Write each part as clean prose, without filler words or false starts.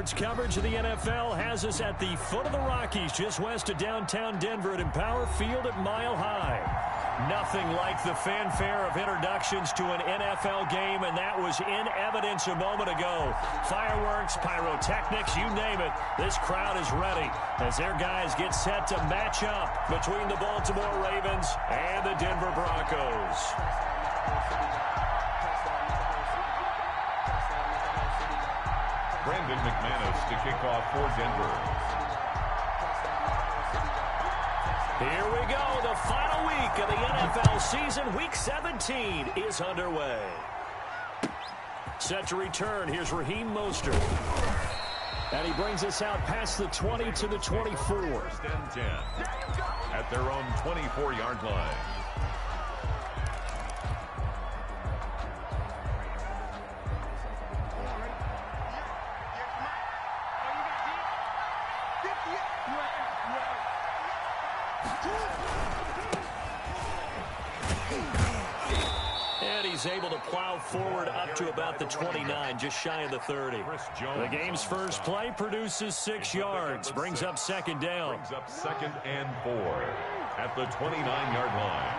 Sports coverage of the NFL has us at the foot of the Rockies, just west of downtown Denver at Empower Field at Mile High. Nothing like the fanfare of introductions to an NFL game, and that was in evidence a moment ago. Fireworks, pyrotechnics, you name it. This crowd is ready as their guys get set to match up between the Baltimore Ravens and the Denver Broncos. Brandon McManus to kick off for Denver. Here we go. The final week of the NFL season. Week 17 is underway. Set to return. Here's Raheem Mostert. And he brings us out past the 20 to the 24. First and 10 at their own 24-yard line. And he's able to plow forward up to about the 29, just shy of the 30. The game's first play produces 6 yards, brings up second down. Brings up 2nd and 4 at the 29-yard line.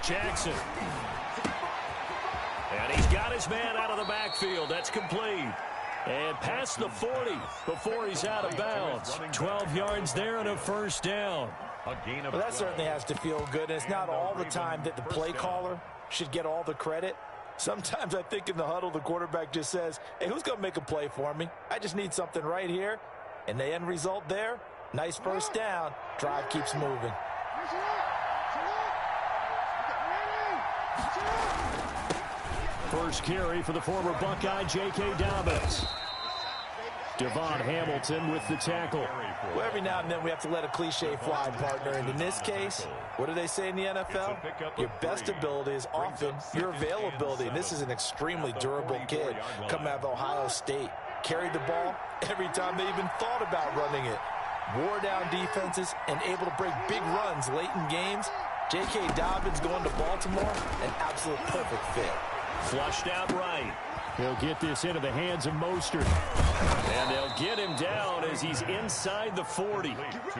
Jackson. And he's got his man out of the backfield. That's complete. And past the 40 before he's out of bounds. 12 yards there and a first down. Well, that certainly has to feel good. And it's not all the time that the play caller should get all the credit. Sometimes I think in the huddle, the quarterback just says, hey, who's going to make a play for me? I just need something right here. And the end result there, nice first down. Drive keeps moving. First carry for the former Buckeye, J.K. Dobbins. Devon Hamilton with the tackle. Well, every now and then we have to let a cliche fly, partner. And in this case, what do they say in the NFL? Your best ability is often your availability. And this is an extremely durable kid coming out of Ohio State. Carried the ball every time they even thought about running it. Wore down defenses and able to break big runs late in games. J.K. Dobbins going to Baltimore, an absolute perfect fit. Flushed out right. He'll get this into the hands of Mostert. And they'll get him down as he's inside the 40.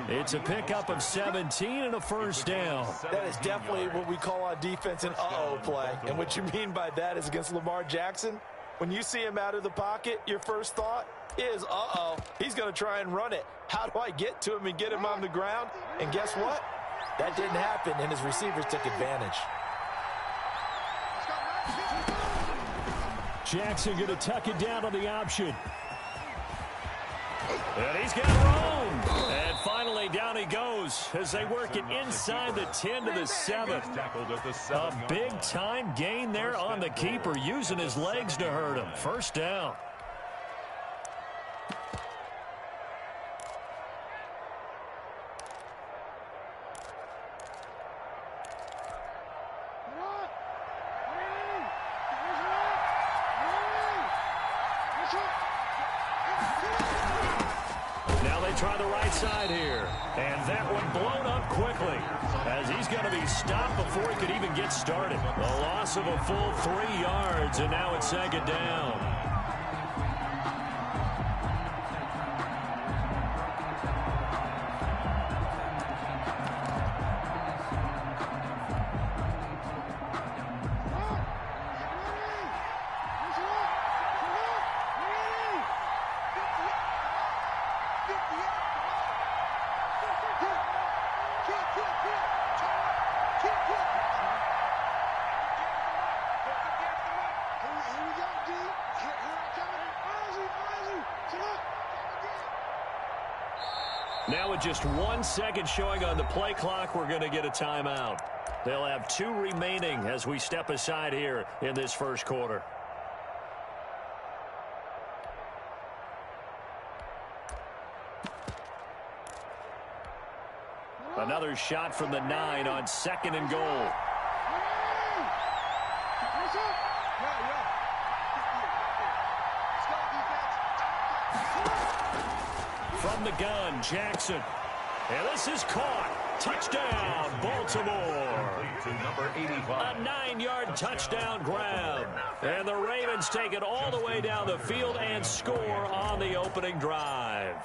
It's a pickup of 17 and a first down. That is definitely what we call on defense an uh-oh play. And what you mean by that is against Lamar Jackson, when you see him out of the pocket, your first thought is, uh-oh, he's going to try and run it. How do I get to him and get him on the ground? And guess what? That didn't happen, and his receivers took advantage. Jackson going to tuck it down on the option. And he's got room. And finally down he goes as they work it inside the 10 to the 7. A big-time gain there on the keeper, using his legs to hurt him. First down. Try the right side here. And that one blown up quickly as he's going to be stopped before he could even get started. The loss of a full 3 yards, and now it's second down. Now with just 1 second showing on the play clock, we're going to get a timeout. They'll have 2 remaining as we step aside here in this first quarter. Another shot from the 9 on 2nd and goal. From the gun, Jackson. And this is caught. Touchdown, Baltimore. Number 85. A 9-yard touchdown grab. And the Ravens take it all the way down the field and score on the opening drive.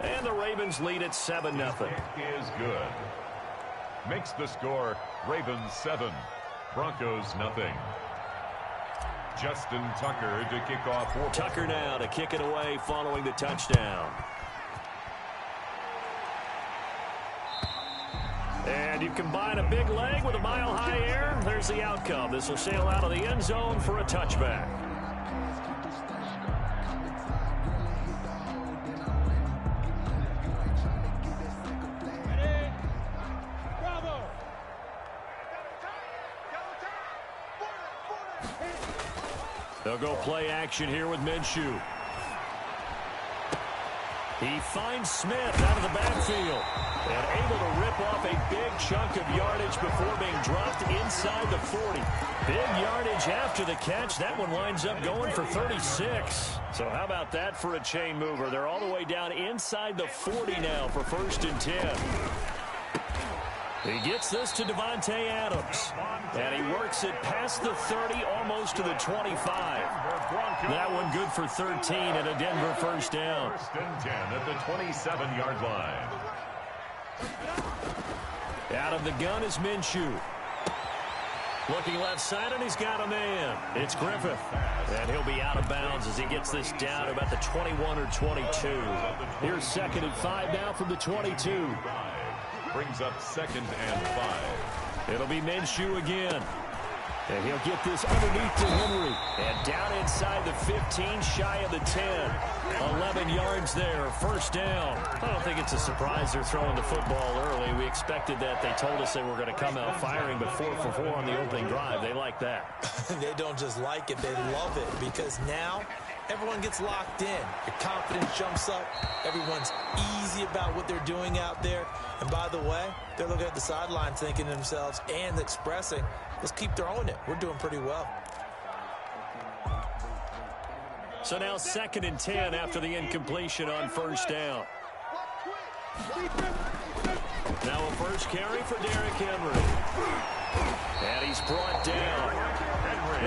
And the Ravens lead at 7-0. Is good. Makes the score Ravens 7, Broncos nothing. Justin Tucker to kick off. Tucker now to kick it away following the touchdown. And you combine a big leg with a mile-high air. There's the outcome. This will sail out of the end zone for a touchback. They'll go play action here with Minshew. He finds Smith out of the backfield and able to rip off a big chunk of yardage before being dropped inside the 40. Big yardage after the catch. That one winds up going for 36. So how about that for a chain mover? They're all the way down inside the 40 now for 1st and 10. He gets this to Devontae Adams. And he works it past the 30, almost to the 25. That one good for 13 and a Denver first down. 1st and 10 at the 27-yard line. Out of the gun is Minshew. Looking left side, and he's got a man. It's Griffith. And he'll be out of bounds as he gets this down to about the 21 or 22. Here's 2nd and 5 now from the 22. Brings up 2nd and 5. It'll be Minshew again. And he'll get this underneath to Henry. And down inside the 15, shy of the 10. 11 yards there, 1st down. I don't think it's a surprise they're throwing the football early. We expected that. They told us they were going to come out firing, but 4 for 4 on the opening drive. They like that. They don't just like it, they love it, because now everyone gets locked in. Your confidence jumps up. Everyone's easy about what they're doing out there. And by the way, they're looking at the sideline thinking to themselves and expressing, let's keep throwing it. We're doing pretty well. So now 2nd and 10 after the incompletion on 1st down. Now a first carry for Derrick Henry. And he's brought down.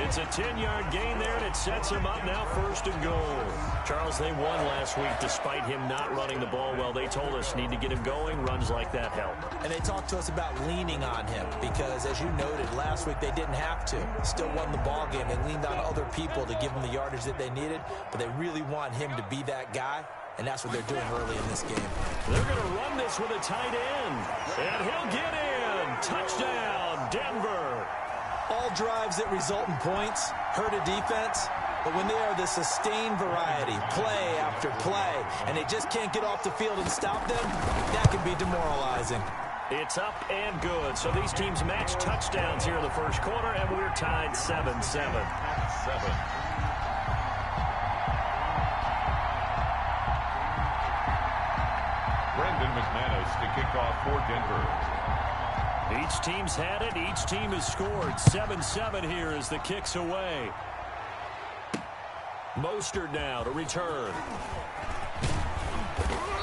It's a 10-yard gain there, and it sets him up now 1st and goal. Charles, they won last week despite him not running the ball well. They told us need to get him going. Runs like that help. And they talked to us about leaning on him because, as you noted, last week they didn't have to. Still won the ball game. They leaned on other people to give them the yardage that they needed, but they really want him to be that guy, and that's what they're doing early in this game. They're going to run this with a tight end, and he'll get in. Touchdown, Denver. All drives that result in points hurt a defense, but when they are the sustained variety, play after play, and they just can't get off the field and stop them, that can be demoralizing. It's up and good. So these teams match touchdowns here in the first quarter, and we're tied 7-7. 7. Brandon McManus to kick off for Denver. Each team's had it. Each team has scored. 7-7 here as the kick's away. Mostert now to return.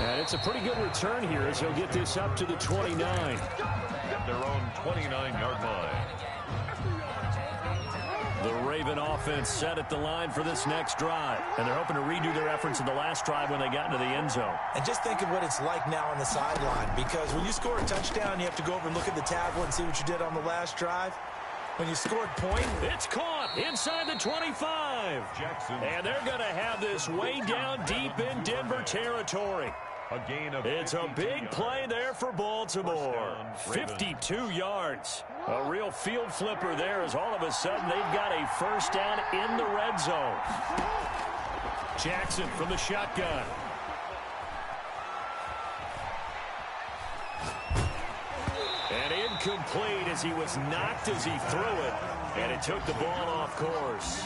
And it's a pretty good return here as he'll get this up to the 29. At their own 29-yard line. The Raven offense set at the line for this next drive. And they're hoping to redo their efforts in the last drive when they got into the end zone. And just think of what it's like now on the sideline, because when you score a touchdown, you have to go over and look at the tablet and see what you did on the last drive. When you scored point, it's caught inside the 25. Jackson. And they're going to have this way down deep in Denver territory. A gain of it's a big play there for Baltimore. 52 yards. A real field flipper there as all of a sudden they've got a first down in the red zone. Jackson from the shotgun. And incomplete as he was knocked as he threw it. And it took the ball off course.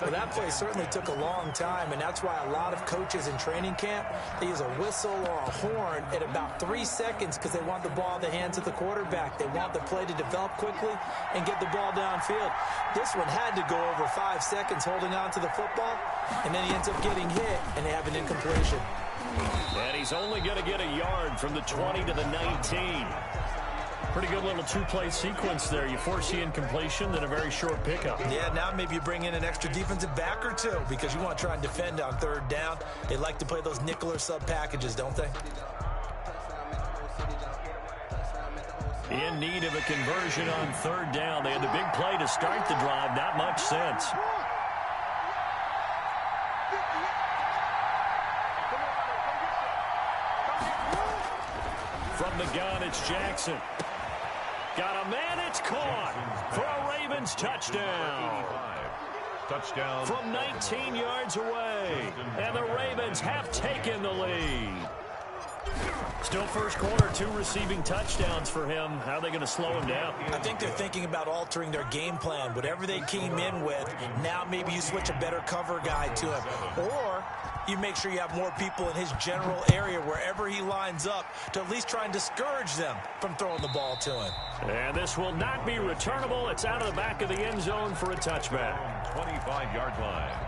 Well, that play certainly took a long time, and that's why a lot of coaches in training camp, they use a whistle or a horn at about 3 seconds because they want the ball in the hands of the quarterback. They want the play to develop quickly and get the ball downfield. This one had to go over 5 seconds holding on to the football, and then he ends up getting hit, and they have an incompletion. And he's only going to get a yard from the 20 to the 19. Pretty good little two-play sequence there. You force the incompletion, then a very short pickup. Yeah, now maybe you bring in an extra defensive back or two because you want to try and defend on third down. They like to play those nickel or sub packages, don't they? In need of a conversion on third down. They had the big play to start the drive. Not much sense. From the gun, it's Jackson. Got a man, it's caught for a Ravens touchdown. Touchdown. From 19 yards away. And the Ravens have taken the lead. Still first quarter, 2 receiving touchdowns for him. How are they going to slow him down? I think they're thinking about altering their game plan. Whatever they came in with, now maybe you switch a better cover guy to him. Or you make sure you have more people in his general area wherever he lines up to at least try and discourage them from throwing the ball to him. And this will not be returnable. It's out of the back of the end zone for a touchback. 25-yard line.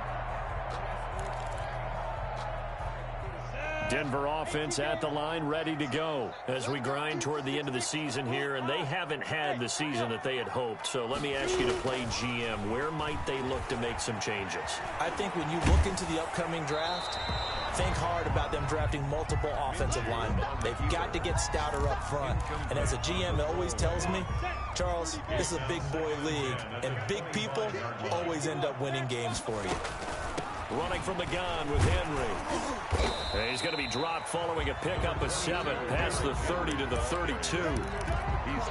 Denver offense at the line, ready to go as we grind toward the end of the season here, and they haven't had the season that they had hoped. So let me ask you to play GM. Where might they look to make some changes? I think when you look into the upcoming draft, think hard about them drafting multiple offensive linemen. They've got to get stouter up front. And as a GM, it always tells me, Charles, this is a big boy league, and big people always end up winning games for you. Running from the gun with Henry. And he's going to be dropped following a pickup of 7 past the 30 to the 32.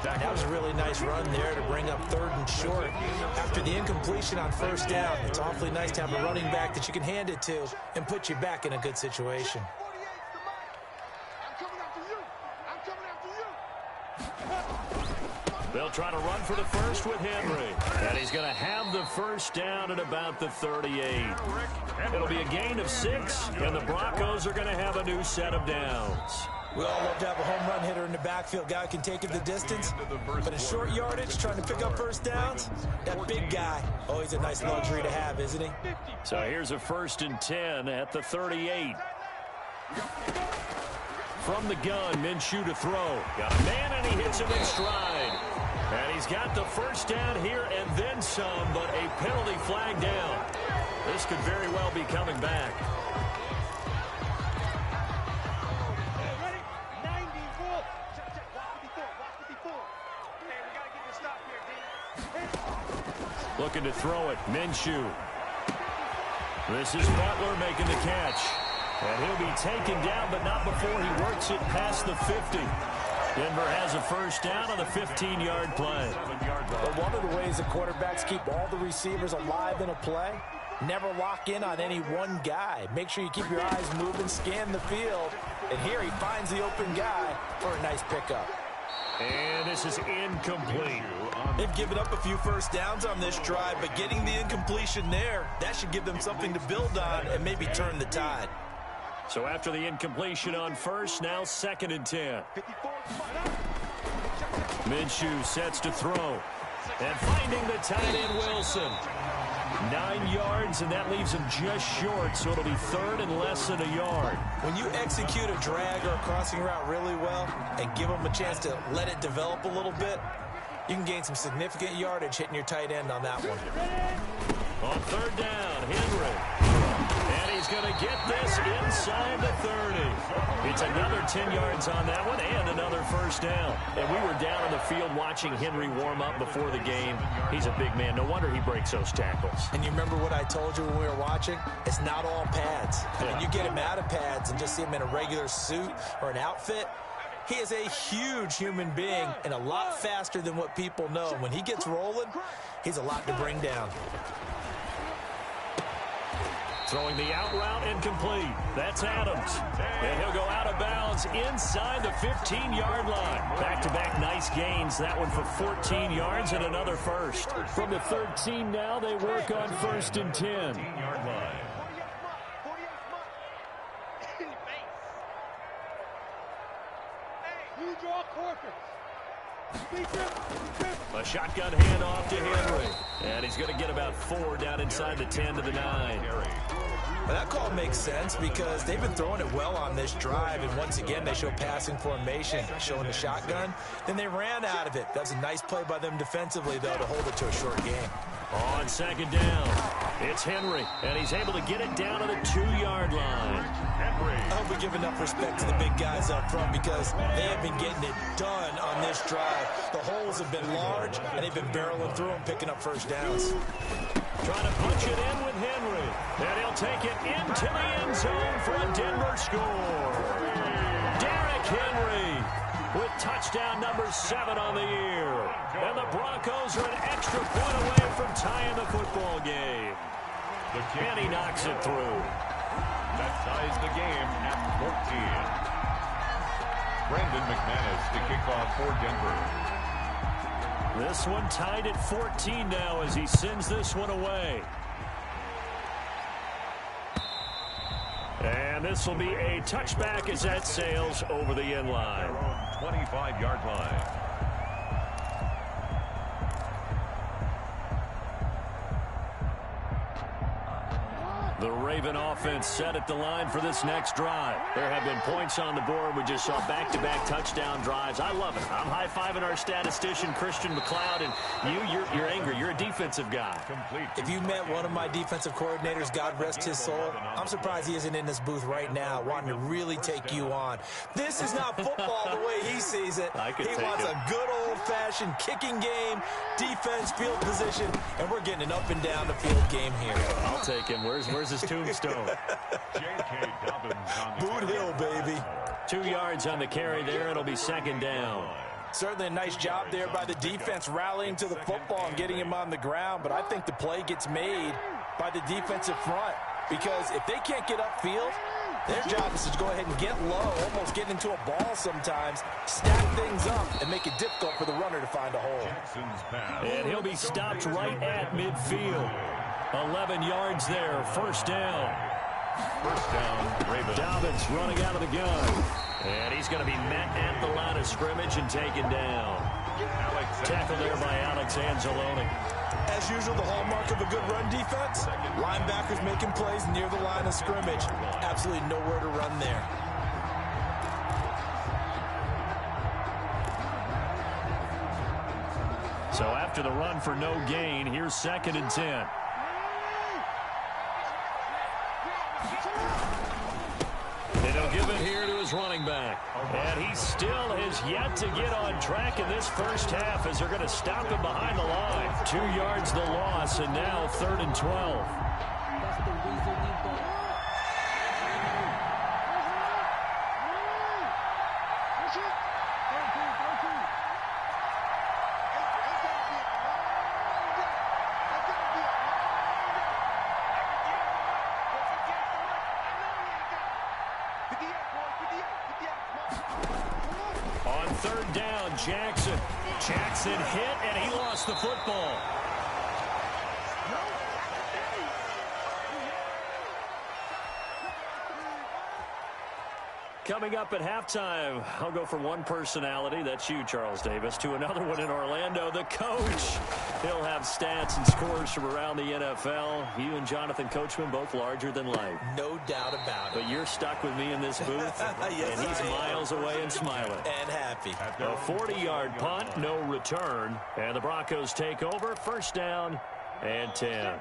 That was a really nice run there to bring up third and short. After the incompletion on first down, it's awfully nice to have a running back that you can hand it to and put you back in a good situation. They'll try to run for the first with Henry. And he's going to have the first down at about the 38. It'll be a gain of 6, and the Broncos are going to have a new set of downs. We all love to have a home run hitter in the backfield. Guy can take it the distance. But in short yardage, trying to pick up first downs, that big guy, always a nice luxury to have, isn't he? So here's a 1st and 10 at the 38. From the gun, Minshew to throw. Got a man, and he hits him in stride. And he's got the first down here and then some, but a penalty flag down. This could very well be coming back. Looking to throw it, Minshew. This is Butler making the catch. And he'll be taken down, but not before he works it past the 50. Denver has a first down on the 15-yard play. But one of the ways the quarterbacks keep all the receivers alive in a play, never lock in on any one guy. Make sure you keep your eyes moving, scan the field. And here he finds the open guy for a nice pickup. And this is incomplete. They've given up a few first downs on this drive, but getting the incompletion there, that should give them something to build on and maybe turn the tide. So after the incompletion on first, now 2nd and 10. Minshew sets to throw. And finding the tight end, Wilson. 9 yards, and that leaves him just short, so it'll be 3rd and less than a yard. When you execute a drag or a crossing route really well and give them a chance to let it develop a little bit, you can gain some significant yardage hitting your tight end on that one. On 3rd down, Henry. And he's going to get this inside the 30. It's another 10 yards on that one and another first down. And we were down on the field watching Henry warm up before the game. He's a big man. No wonder he breaks those tackles. And you remember what I told you when we were watching? It's not all pads. When you get him out of pads and just see him in a regular suit or an outfit, he is a huge human being and a lot faster than what people know. When he gets rolling, he's a lot to bring down. Throwing the out route incomplete. That's Adams. And he'll go out of bounds inside the 15-yard line. Back-to-back nice gains. That one for 14 yards and another first. From the 13 now, they work on 1st and 10. 15-yard line. A shotgun handoff to Henry. And he's going to get about 4 down inside the 10 to the 9. Well, that call makes sense because they've been throwing it well on this drive, and once again they show passing formation, showing the shotgun. Then they ran out of it. That's a nice play by them defensively, though, to hold it to a short game. On second down, it's Henry, and he's able to get it down to the 2-yard line. I hope we give enough respect to the big guys up front because they have been getting it done on this drive. The holes have been large, and they've been barreling through them, picking up first downs. Trying to punch it in with Henry, and he'll take it into the end zone for a Denver score. Derrick Henry with touchdown number 7 on the year. And the Broncos are an extra point away from tying the football game. And he knocks it through. That ties the game at 14. Brandon McManus to kick off for Denver. This one tied at 14 now as he sends this one away. And this will be a touchback as that sails over the end line. 25-yard line. The Raven offense set at the line for this next drive. There have been points on the board. We just saw back-to-back touchdown drives. I love it. I'm high-fiving our statistician, Christian McLeod, and you're angry. You're a defensive guy. If you met one of my defensive coordinators, God rest his soul, I'm surprised he isn't in this booth right now wanting to really take you on. This is not football the way he sees it. He wants a good old-fashioned kicking game, defense, field position, and we're getting an up-and-down-the-field game here. I'll take him. Where's his tombstone? Boot Hill, baby. 2 yards on the carry there. It'll be second down. Certainly a nice job there by the defense rallying to the football and getting him on the ground, but I think the play gets made by the defensive front because if they can't get upfield, their job is to go ahead and get low, almost get into a ball sometimes, stack things up, and make it difficult for the runner to find a hole. And he'll be stopped right at midfield. 11 yards there, first down. First down, Ravens. Dobbins running out of the gun. And he's going to be met at the line of scrimmage and taken down. Tackled there by Alex Anzalone. As usual, the hallmark of a good run defense, linebackers making plays near the line of scrimmage. Absolutely nowhere to run there. So after the run for no gain, here's second and 10. And he'll give it here to his running back. And he still has yet to get on track in this first half as they're going to stop him behind the line. 2 yards the loss, and now third and 12. On third down, Jackson hit, and he lost the football. Coming up at halftime, I'll go from one personality, that's you, Charles Davis, to another one in Orlando, the coach. He'll have stats and scores from around the NFL. You and Jonathan Coachman, both larger than life. No doubt about it. But you're stuck with me in this booth, yes, and he's miles away and smiling. And happy. A 40-yard punt, no return, and the Broncos take over, first down and 10.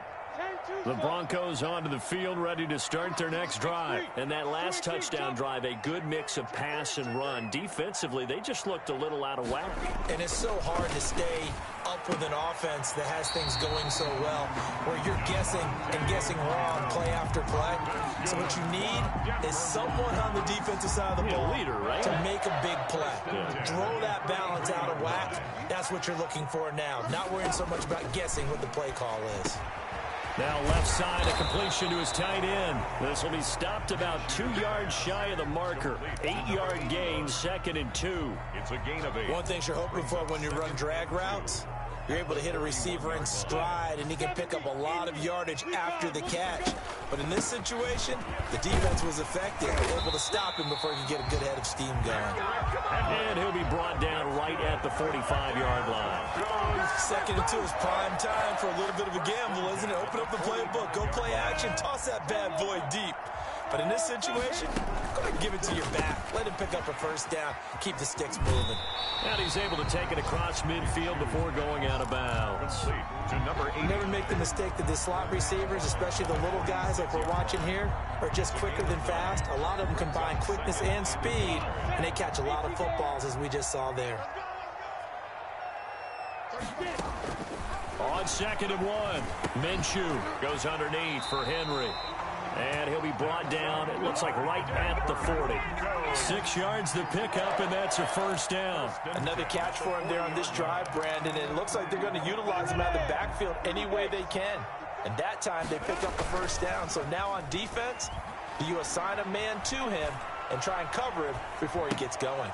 The Broncos onto the field, ready to start their next drive. And that last touchdown drive, a good mix of pass and run. Defensively, they just looked a little out of whack. And it's so hard to stay up with an offense that has things going so well, where you're guessing and guessing wrong play after play. So what you need is someone on the defensive side of the ball, leader, right, to make a big play. Throw that balance out of whack. That's what you're looking for now. Not worrying so much about guessing what the play call is. Now left side, a completion to his tight end. This will be stopped about 2 yards shy of the marker. 8-yard gain, second and 2. It's a gain of 8. One thing you're hoping for when you run drag routes You're able to hit a receiver in stride, and he can pick up a lot of yardage after the catch. But in this situation, the defense was effective, able to stop him before he could get a good head of steam going. And he'll be brought down right at the 45-yard line. 2nd and 2 is prime time for a little bit of a gamble, isn't it? Open up the playbook, go play action, toss that bad boy deep. But in this situation, go ahead and give it to your back. Let him pick up a first down. Keep the sticks moving. And he's able to take it across midfield before going out of bounds. Never make the mistake that the slot receivers, especially the little guys like we're watching here, are just quicker than fast. A lot of them combine quickness and speed, and they catch a lot of footballs, as we just saw there. On 2nd and 1, Minshew goes underneath for Henry. And he'll be brought down, it looks like right at the 40. 6 yards to pick up, and that's a first down. Another catch for him there on this drive, Brandon, and it looks like they're going to utilize him out of the backfield any way they can. And that time they pick up the first down. So now on defense, do you assign a man to him and try and cover him before he gets going?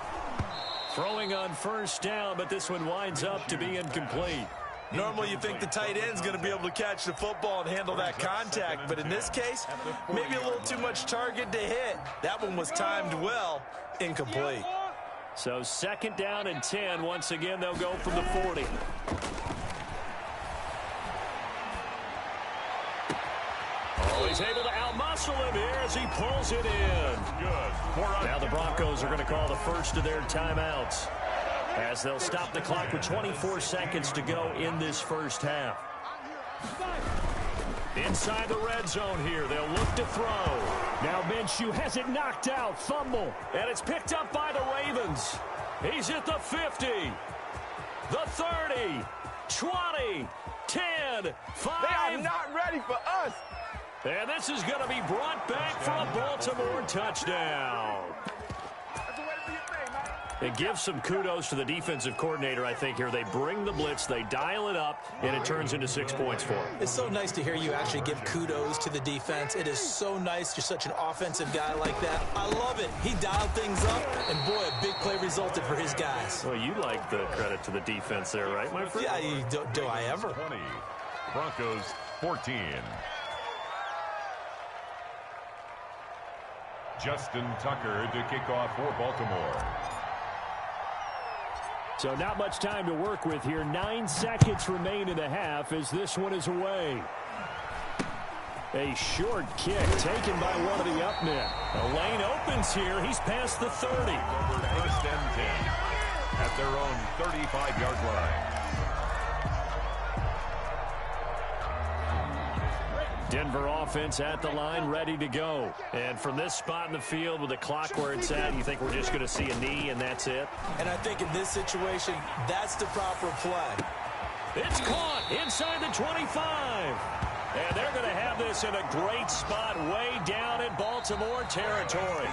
Throwing on first down, but this one winds up to be incomplete. Normally you think the tight end's going to be able to catch the football and handle that contact, but in this case, maybe a little too much target to hit. That one was timed well, incomplete. So 2nd down and 10. Once again, they'll go from the 40. Oh, he's able to outmuscle him here as he pulls it in. Now the Broncos are going to call the first of their timeouts, as they'll stop the clock with 24 seconds to go in this first half. Inside the red zone here, they'll look to throw. Now Minshew has it knocked out, fumble, and it's picked up by the Ravens. He's at the 50, the 30, 20, 10, 5. They are not ready for us. And this is going to be brought back for a Baltimore touchdown. It gives some kudos to the defensive coordinator, I think, here. They bring the blitz, they dial it up, and it turns into 6 points for them. It's so nice to hear you actually give kudos to the defense. It is so nice. You're such an offensive guy like that. I love it. He dialed things up, and boy, a big play resulted for his guys. Well, you like the credit to the defense there, right, my friend? Yeah, do I ever? 20, Broncos 14. Justin Tucker to kick off for Baltimore. So not much time to work with here. 9 seconds remain in the half as this one is away. A short kick taken by one of the up men. A lane opens here. He's past the 30. First and 10 at their own 35-yard line. Denver offense at the line, ready to go. And from this spot in the field with the clock where it's at, you think we're just going to see a knee and that's it? And I think in this situation, that's the proper play. It's caught inside the 25. And they're going to have this in a great spot way down in Baltimore territory.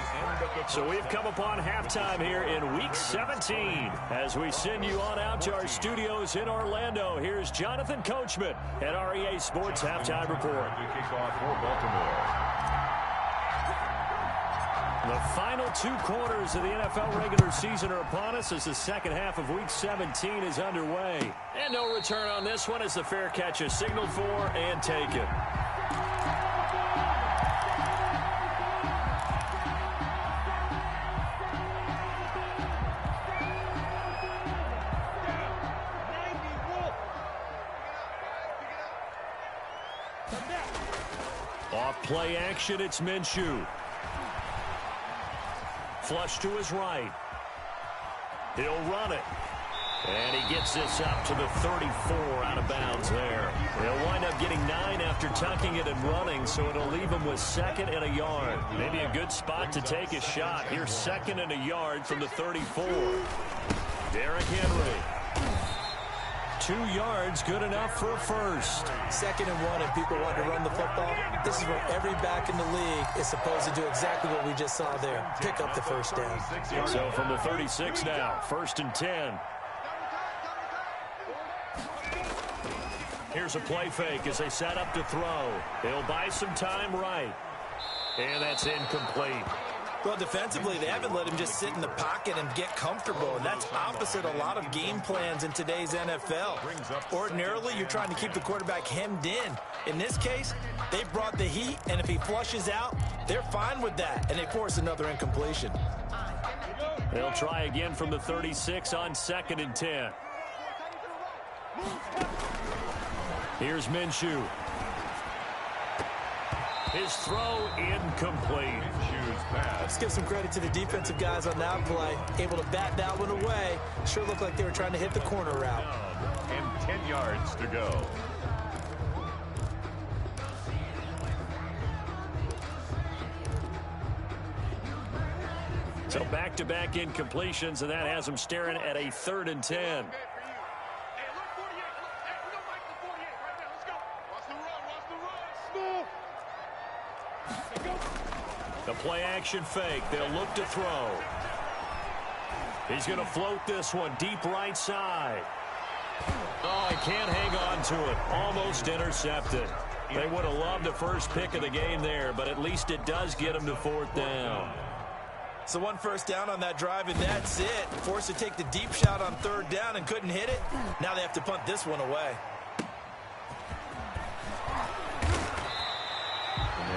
So we've come upon halftime here in Week 17. As we send you on out to our studios in Orlando, here's Jonathan Coachman at REA Sports Halftime Report. Kick off for Baltimore. The final 2 quarters of the NFL regular season are upon us as the second half of Week 17 is underway. And no return on this one as the fair catch is signaled for and taken. Off play action, it's Minshew. Flush to his right. He'll run it. And he gets this up to the 34 out of bounds there. He'll wind up getting 9 after tucking it and running, so it'll leave him with 2nd and a yard. Maybe a good spot to take a shot. Here's 2nd and a yard from the 34. Derrick Henry. 2 yards, good enough for a first. 2nd and 1, and people want to run the football. This is where every back in the league is supposed to do exactly what we just saw there. Pick up the first down. So from the 36 now, 1st and 10. Here's a play fake as they set up to throw. They'll buy some time right. And that's incomplete. Well, defensively, they haven't let him just sit in the pocket and get comfortable, and that's opposite a lot of game plans in today's NFL. Ordinarily, you're trying to keep the quarterback hemmed in. In this case, they brought the heat, and if he flushes out, they're fine with that, and they force another incompletion. They'll try again from the 36 on 2nd and 10. Here's Minshew. His throw incomplete. Let's give some credit to the defensive guys on that play. Able to bat that one away. Sure looked like they were trying to hit the corner route. And 10 yards to go. So back-to-back incompletions, and that has them staring at a 3rd and 10. The play-action fake. They'll look to throw. He's going to float this one deep right side. Oh, he can't hang on to it. Almost intercepted. They would have loved the first pick of the game there, but at least it does get him to 4th down. So 1 first down on that drive, and that's it. Forced to take the deep shot on 3rd down and couldn't hit it. Now they have to punt this one away.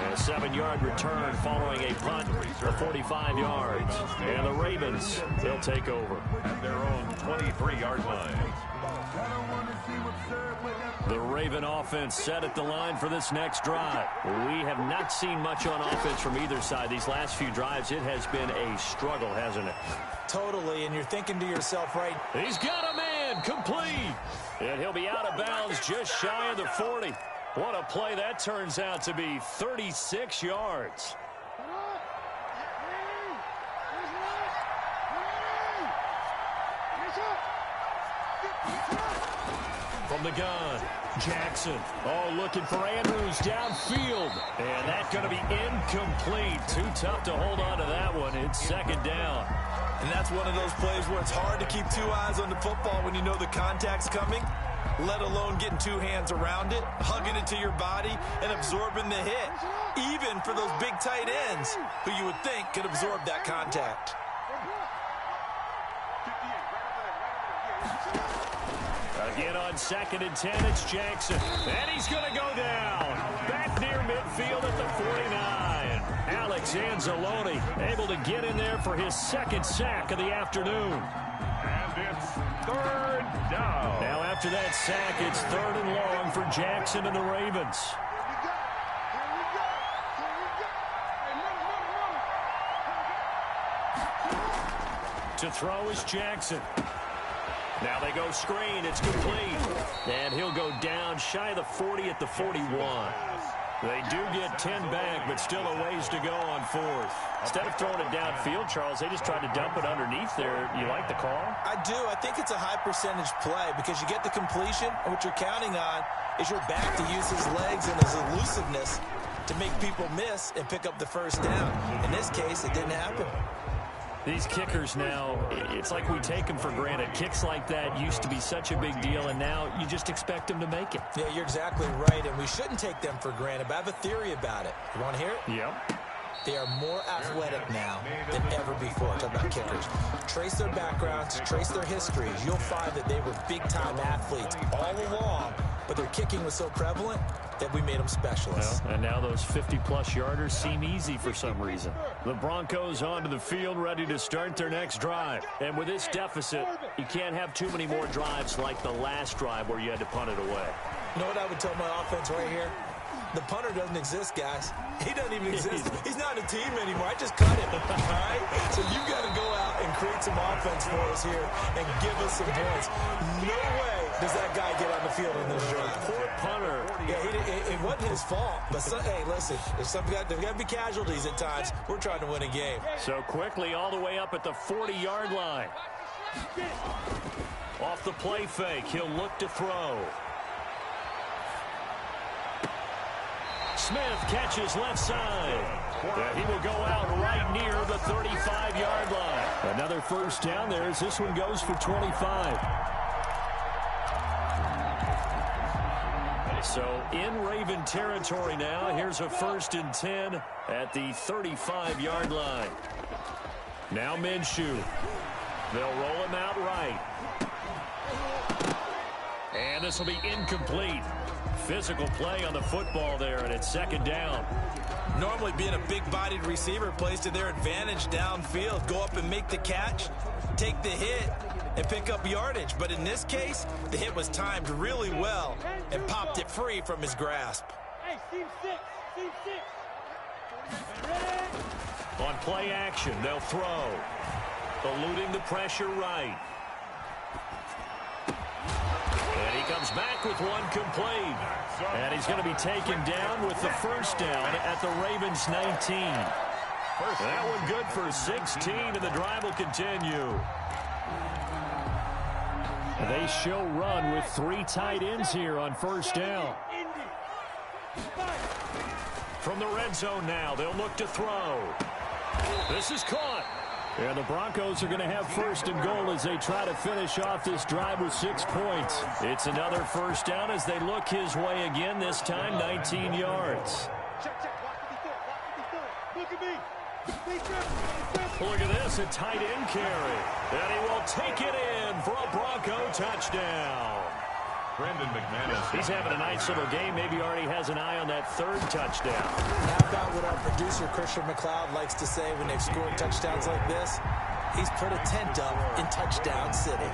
And a 7-yard return following a punt for 45 yards. And the Ravens, they'll take over. At their own 23-yard line. The Raven offense set at the line for this next drive. We have not seen much on offense from either side. These last few drives, it has been a struggle, hasn't it? Totally, and you're thinking to yourself, right? He's got a man, complete. And he'll be out of bounds just shy of the 40. What a play that turns out to be, 36 yards. From the gun, Jackson. Oh, looking for Andrews downfield. And that's going to be incomplete. Too tough to hold on to that one. It's 2nd down. And that's one of those plays where it's hard to keep 2 eyes on the football when you know the contact's coming, let alone getting 2 hands around it, hugging it to your body, and absorbing the hit. Even for those big tight ends who you would think could absorb that contact. Again on 2nd and 10, it's Jackson. And he's going to go down. Back near midfield at the 49. Alex Anzalone able to get in there for his 2nd sack of the afternoon. And it's 3rd down. Now after that sack, it's 3rd and long for Jackson and the Ravens. To throw is Jackson. Now they go screen. It's complete. And he'll go down shy of the 40 at the 41. They do get 10 back, but still a ways to go on 4th. Instead of throwing it downfield, Charles, they just tried to dump it underneath there. You like the call? I do. I think it's a high percentage play because you get the completion, and what you're counting on is your back to use his legs and his elusiveness to make people miss and pick up the 1st down. In this case, it didn't happen. These kickers now, it's like we take them for granted. Kicks like that used to be such a big deal, and now you just expect them to make it. Yeah, you're exactly right, and we shouldn't take them for granted, but I have a theory about it. You want to hear it? Yep. They are more athletic now than ever before. Talk about kickers. Trace their backgrounds, trace their histories. You'll find that they were big-time athletes all along, but their kicking was so prevalent that we made them specialists. Well, and now those 50-plus yarders seem easy for some reason. The Broncos onto the field, ready to start their next drive. And with this deficit, you can't have too many more drives like the last drive where you had to punt it away. You know what I would tell my offense right here? The punter doesn't exist, guys. He doesn't even exist. He's not a team anymore. I just cut him, all right? So you got to go out and create some offense for us here and give us some points. No way does that guy get on the field in this drive. Poor punter. Yeah, it wasn't his fault. But, hey, listen, there's got to be casualties at times. We're trying to win a game. So quickly all the way up at the 40-yard line. Off the play fake, he'll look to throw. Smith catches left side. He will go out right near the 35-yard line. Another 1st down there as this one goes for 25. So in Raven territory now. Here's a 1st and 10 at the 35-yard line. Now Minshew. They'll roll him out right. And this will be incomplete. Physical play on the football there, and it's 2nd down. Normally being a big-bodied receiver plays to their advantage downfield. Go up and make the catch, take the hit, and pick up yardage. But in this case, the hit was timed really well and popped it free from his grasp. Hey, team 6, team 6. On play action, they'll throw. Eluding the pressure right. And he comes back with one complete. And he's going to be taken down with the 1st down at the Ravens 19. That one good for 16, and the drive will continue. They show run with 3 tight ends here on 1st down. From the red zone now, they'll look to throw. This is caught. And the Broncos are going to have 1st and goal as they try to finish off this drive with 6 points. It's another 1st down as they look his way again, this time 19 yards. Look at this, a tight end carry. And he will take it in for a Bronco touchdown. Brandon McManus. He's having a nice little game. Maybe already has an eye on that 3rd touchdown. How about what our producer, Christian McLeod, likes to say when they've scored touchdowns like this? He's put a tent up in Touchdown City.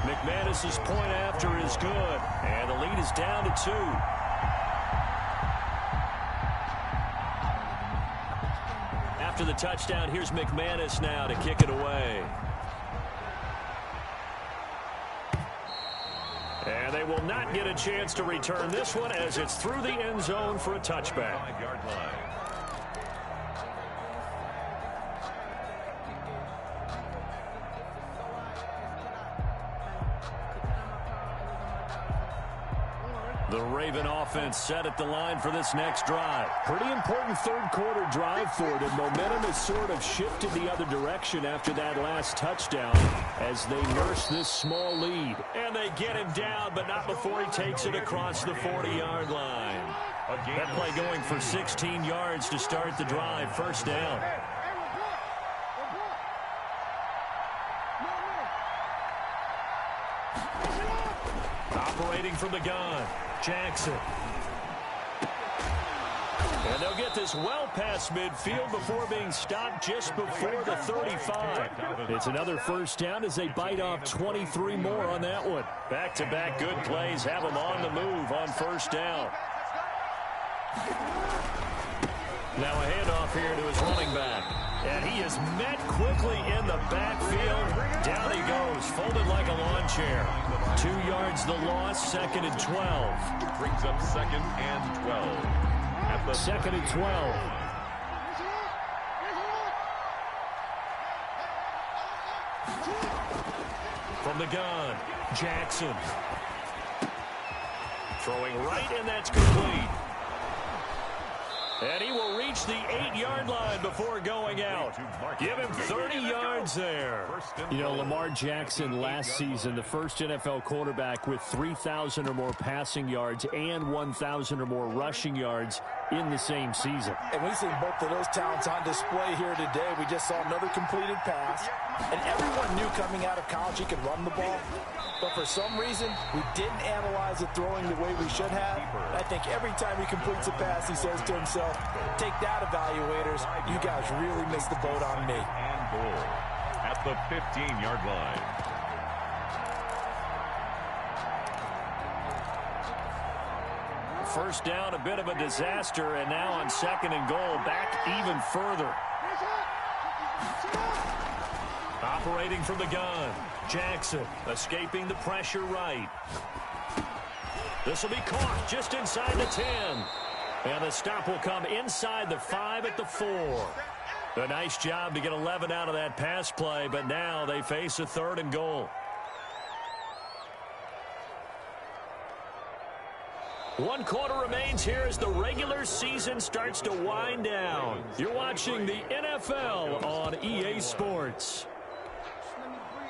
McManus's point after is good. And the lead is down to 2. After the touchdown, here's McManus now to kick it away. And they will not get a chance to return this one as it's through the end zone for a touchback. 5-yard line. The Raven offense set at the line for this next drive. Pretty important 3rd quarter drive for it, and momentum has sort of shifted the other direction after that last touchdown as they nurse this small lead. And they get him down, but not before he takes it across the 40-yard line. That play going for 16 yards to start the drive. 1st down. Operating from the gun, Jackson. And they'll get this well past midfield before being stopped just before the 35. It's another 1st down as they bite off 23 more on that one. Back-to-back good plays have them on the move on 1st down. Now a handoff here to his running back. And he is met quickly in the backfield. Down he goes, folded like a lawn chair. 2 yards the loss, 2nd and 12. Brings up 2nd and 12. At the 2nd and 12. From the gun, Jackson. Throwing right, and that's complete. And he will reach the 8-yard line before going out. Give him 30 yards there. You know, Lamar Jackson last season, the first NFL quarterback with 3,000 or more passing yards and 1,000 or more rushing yards in the same season. And we've seen both of those talents on display here today. We just saw another completed pass. And everyone knew coming out of college he could run the ball. But for some reason, we didn't analyze it throwing the way we should have. I think every time he completes a pass, he says to himself, take that, evaluators. You guys really missed the boat on me. and goal at the 15-yard line. First down, a bit of a disaster, and now on 2nd and goal, back even further. Operating from the gun, Jackson escaping the pressure right. This will be caught just inside the 10. And the stop will come inside the 5 at the 4. A nice job to get 11 out of that pass play, but now they face a 3rd and goal. One quarter remains here as the regular season starts to wind down. You're watching the NFL on EA Sports.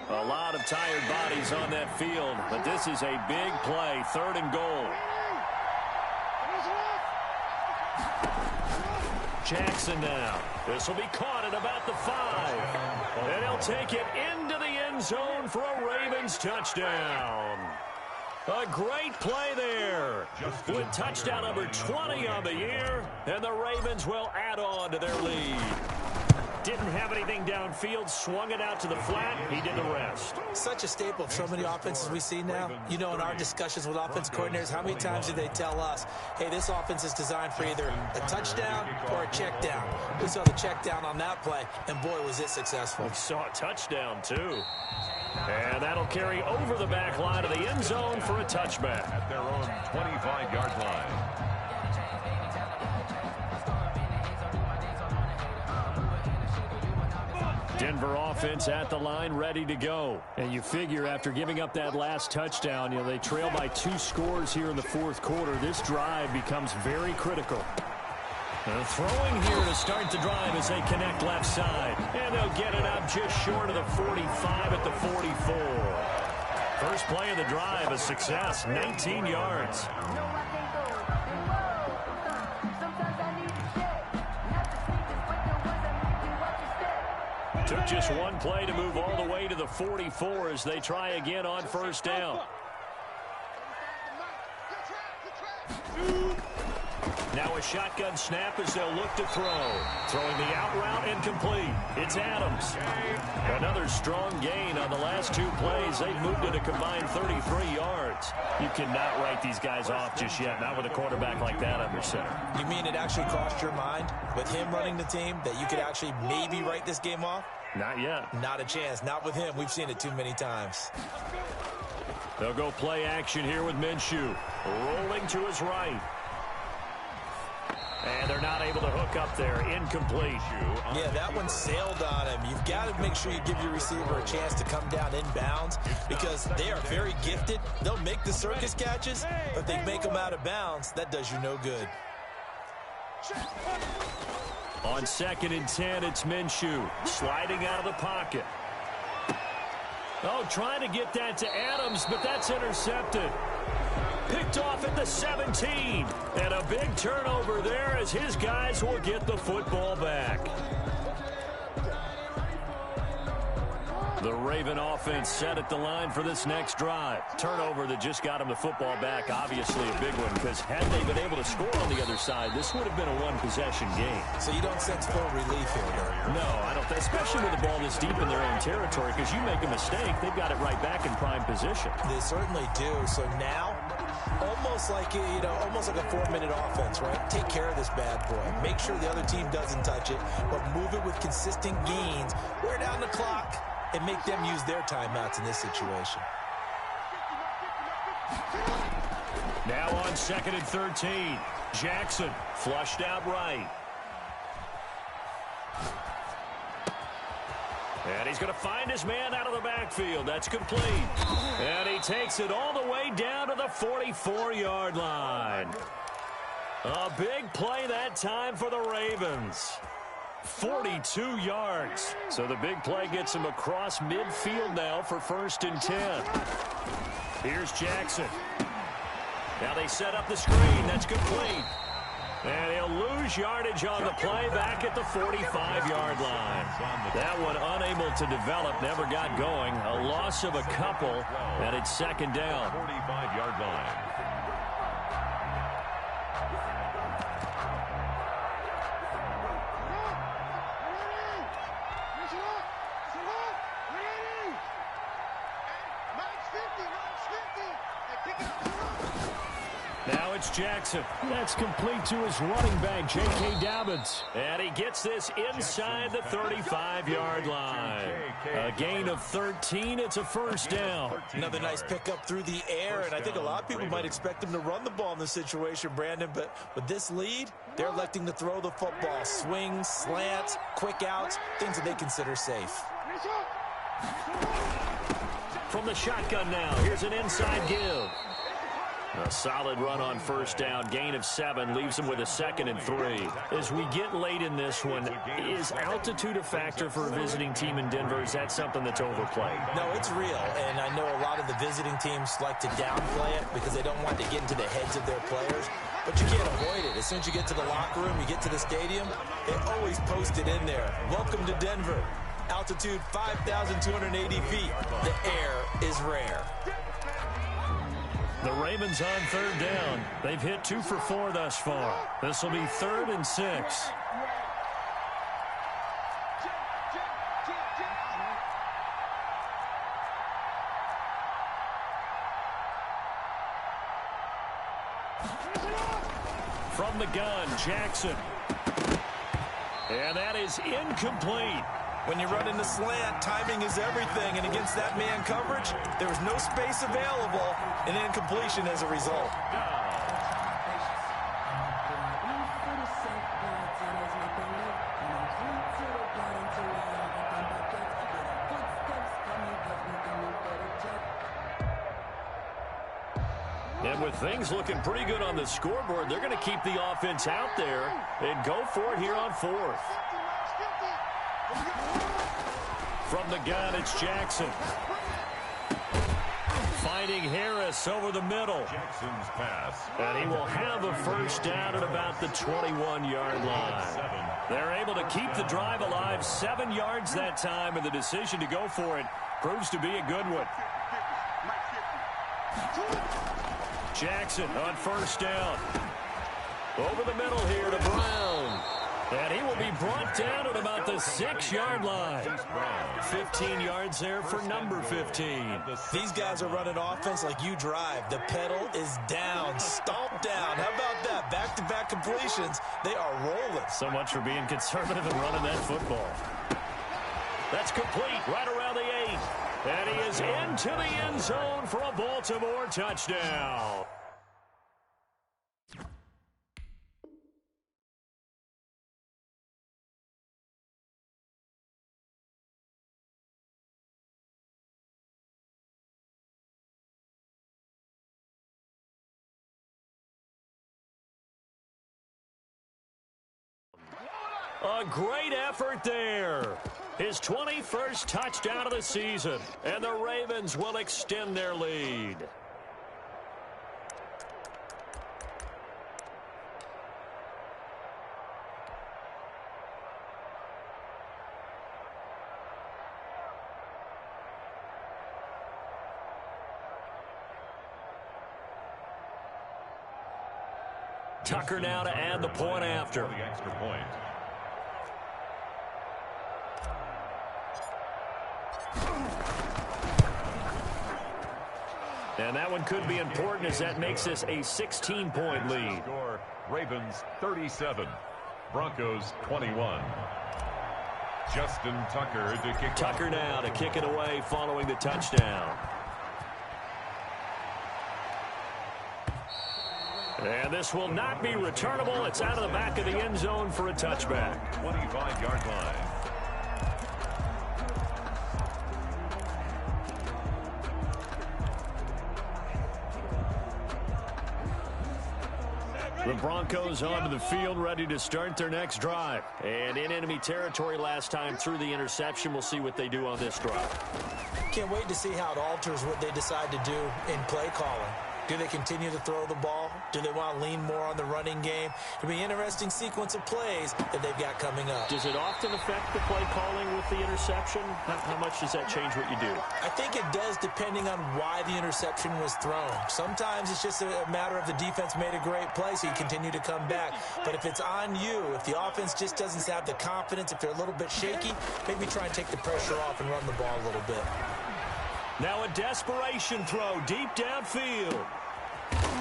A lot of tired bodies on that field, but this is a big play, 3rd and goal. Jackson now. This will be caught at about the 5. And he'll take it into the end zone for a Ravens touchdown. A great play there with touchdown number 20 on the year, and the Ravens will add on to their lead. Didn't have anything downfield, swung it out to the flat. He did the rest. Such a staple of so many offenses we see now. You know, in our discussions with offense coordinators, how many times do they tell us, hey, this offense is designed for either a touchdown or a check down. We saw the check down on that play, and boy, was it successful. We saw a touchdown, too. And that'll carry over the back line of the end zone for a touchback. At their own 25-yard line. Denver offense at the line, ready to go. And you figure after giving up that last touchdown, you know, they trail by 2 scores here in the fourth quarter. This drive becomes very critical. Throwing here to start the drive as they connect left side. And they'll get it up just short of the 45 at the 44. First play of the drive, a success, 19 yards. Took just one play to move all the way to the 44 as they try again on first down. Now a shotgun snap as they'll look to throw. Throwing the out route incomplete. It's Adams. Another strong gain on the last 2 plays. They've moved it a combined 33 yards. You cannot write these guys off just yet, not with a quarterback like that under center. You mean it actually crossed your mind with him running the team that you could actually maybe write this game off? Not yet. Not a chance. Not with him. We've seen it too many times. They'll go play action here with Minshew. Rolling to his right. And they're not able to hook up there. Incomplete. Yeah, that one sailed on him. You've got to make sure you give your receiver a chance to come down inbounds because they are very gifted. They'll make the circus catches, but if they make them out of bounds, that does you no good. On 2nd and 10, it's Minshew sliding out of the pocket. Oh, trying to get that to Adams, but that's intercepted. Picked off at the 17. And a big turnover there as his guys will get the football back. The Raven offense set at the line for this next drive. Turnover that just got him the football back. Obviously a big one because had they been able to score on the other side, this would have been a one-possession game. So you don't sense full relief here, though? No, I don't. Especially with the ball this deep in their own territory because you make a mistake, they've got it right back in prime position. They certainly do. So now, almost like a 4-minute offense, right? Take care of this bad boy. Make sure the other team doesn't touch it, but move it with consistent gains. Wear down the clock and make them use their timeouts in this situation. Now on 2nd and 13. Jackson flushed out right. And he's going to find his man out of the backfield. That's complete. And he takes it all the way down to the 44-yard line. A big play that time for the Ravens. 42 yards. So the big play gets him across midfield now for 1st and 10. Here's Jackson. Now they set up the screen. That's complete. And he'll lose yardage on the play back at the 45-yard line. That one unable to develop, never got going. A loss of a couple, and it's 2nd down. 45-yard line. Now it's Jackson. That's complete to his running back, J.K. Dobbins. And he gets this inside the 35-yard line. A gain of 13. It's a 1st down. Another nice pickup through the air, and I think a lot of people might expect him to run the ball in this situation, Brandon, but with this lead, they're electing to throw the football. Swings, slants, quick outs, things that they consider safe. From the shotgun now, here's an inside give. A solid run on 1st down. Gain of 7 leaves him with a 2nd and 3. As we get late in this one, is altitude a factor for a visiting team in Denver? Is that something that's overplayed? No, it's real, and I know a lot of the visiting teams like to downplay it because they don't want to get into the heads of their players. But you can't avoid it. as soon as you get to the locker room, you get to the stadium, they always post it in there. Welcome to Denver. Altitude 5,280 feet. The air is rare. The Ravens on third down. They've hit 2 for 4 thus far. This will be 3rd and 6. From the gun, Jackson. And that is incomplete. When you run in the slant, timing is everything, and against that man coverage, there was no space available, and incompletion as a result. And with things looking pretty good on the scoreboard, they're going to keep the offense out there and go for it here on 4th. From the gun, it's Jackson. Finding Harris over the middle. Jackson's pass. And he will have a first down at about the 21-yard line. They're able to keep the drive alive, 7 yards that time, and the decision to go for it proves to be a good one. Jackson on first down. Over the middle here to Brown. And he will be brought down at about the 6-yard line. 15 yards there for number 15. These guys are running offense like you drive. The pedal is down, stomped down. How about that? Back-to-back completions. They are rolling. So much for being conservative and running that football. That's complete right around the 8. And he is into the end zone for a Baltimore touchdown. A great effort there. His 21st touchdown of the season. And the Ravens will extend their lead. Tucker now to add the point after. The extra point. And that one could be important as that makes this a 16-point lead. Score, Ravens 37, Broncos 21. Justin Tucker to kick. Tucker now to kick it away following the touchdown. And this will not be returnable. It's out of the back of the end zone for a touchback. 25-yard line. The Broncos onto the field, ready to start their next drive. And in enemy territory last time through the interception. We'll see what they do on this drive. Can't wait to see how it alters what they decide to do in play calling. Do they continue to throw the ball? Do they want to lean more on the running game? It'll be an interesting sequence of plays that they've got coming up. Does it often affect the play calling with the interception? How much does that change what you do? I think it does depending on why the interception was thrown. Sometimes it's just a matter of the defense made a great play, so you continue to come back. But if it's on you, if the offense just doesn't have the confidence, if they're a little bit shaky, maybe try and take the pressure off and run the ball a little bit. Now a desperation throw deep downfield.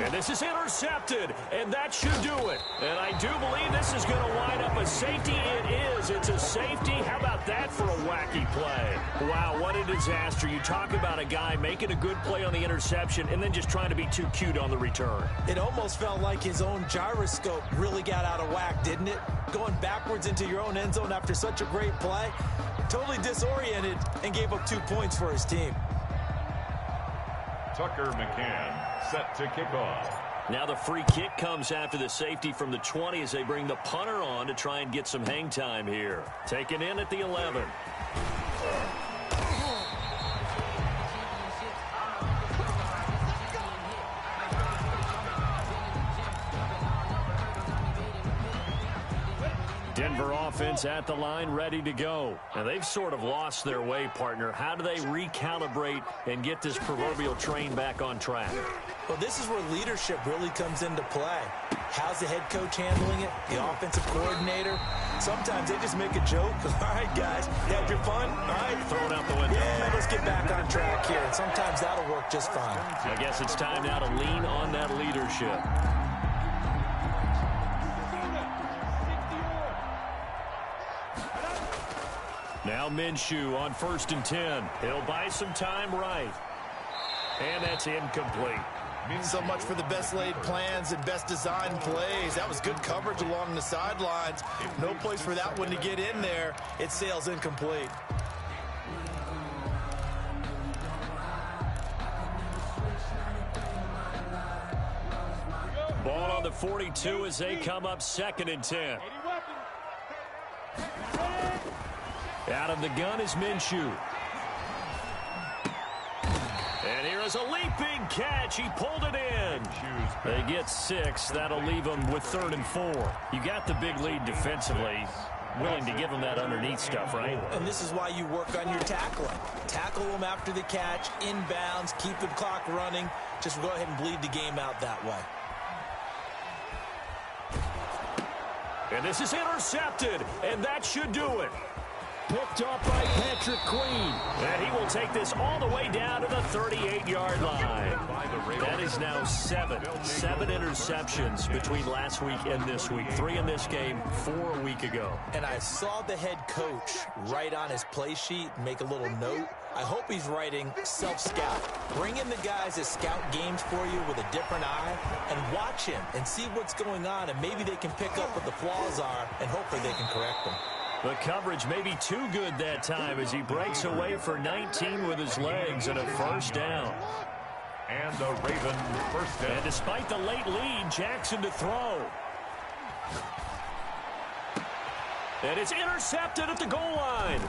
And this is intercepted, and that should do it. And I do believe this is going to wind up a safety. It is. It's a safety. How about that for a wacky play? Wow, what a disaster. You talk about a guy making a good play on the interception and then just trying to be too cute on the return. It almost felt like his own gyroscope really got out of whack, didn't it? Going backwards into your own end zone after such a great play. Totally disoriented and gave up 2 points for his team. Tucker McCann set to kick off. Now the free kick comes after the safety from the 20 as they bring the punter on to try and get some hang time here. Taken in at the 11. Denver offense at the line, ready to go. And they've sort of lost their way, partner. How do they recalibrate and get this proverbial train back on track? Well, this is where leadership really comes into play. How's the head coach handling it? The offensive coordinator? Sometimes they just make a joke. All right, guys, you had your fun? All right. Throw it out the window. Yeah, let's get back on track here. And sometimes that'll work just fine. I guess it's time now to lean on that leadership. Now Minshew on 1st and 10. He'll buy some time right. And that's incomplete. So much for the best laid plans and best designed plays. That was good coverage along the sidelines. No place for that one to get in there. It sails incomplete. Ball on the 42 as they come up 2nd and 10. Out of the gun is Minshew. And here is a leaping catch. He pulled it in. They get 6. That'll leave them with 3rd and 4. You got the big lead defensively. Willing to give them that underneath stuff, right? And this is why you work on your tackling. Tackle them after the catch, inbounds, keep the clock running. Just go ahead and bleed the game out that way. And this is intercepted, and that should do it. Picked up by Patrick Queen. And he will take this all the way down to the 38-yard line. That is now 7 interceptions between last week and this week. 3 in this game, 4 a week ago. And I saw the head coach write on his play sheet, make a little note. I hope he's writing self-scout. Bring in the guys that scout games for you with a different eye and watch him and see what's going on, and maybe they can pick up what the flaws are, and hopefully they can correct them. The coverage may be too good that time as he breaks away for 19 with his legs and a 1st down. And the Ravens first down. And despite the late lead, Jackson to throw. And it's intercepted at the goal line.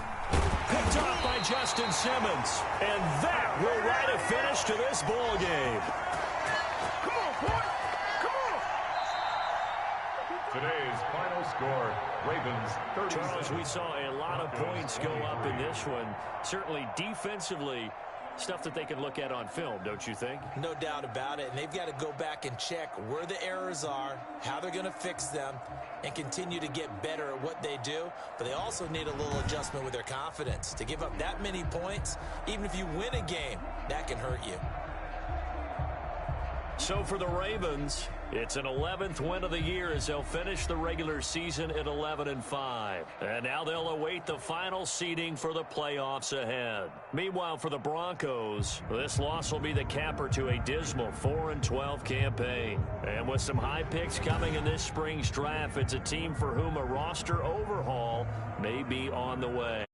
Picked off by Justin Simmons. And that will write a finish to this ball game. Come on, boy. Come on. Today's final score, Ravens 30. Charles, we saw a lot of points go up in this one. Certainly defensively, stuff that they can look at on film, don't you think? No doubt about it. And they've got to go back and check where the errors are, how they're going to fix them, and continue to get better at what they do. But they also need a little adjustment with their confidence. To give up that many points, even if you win a game, that can hurt you. So for the Ravens, it's an 11th win of the year as they'll finish the regular season at 11-5. And now they'll await the final seeding for the playoffs ahead. Meanwhile, for the Broncos, this loss will be the capper to a dismal 4-12 campaign. And with some high picks coming in this spring's draft, it's a team for whom a roster overhaul may be on the way.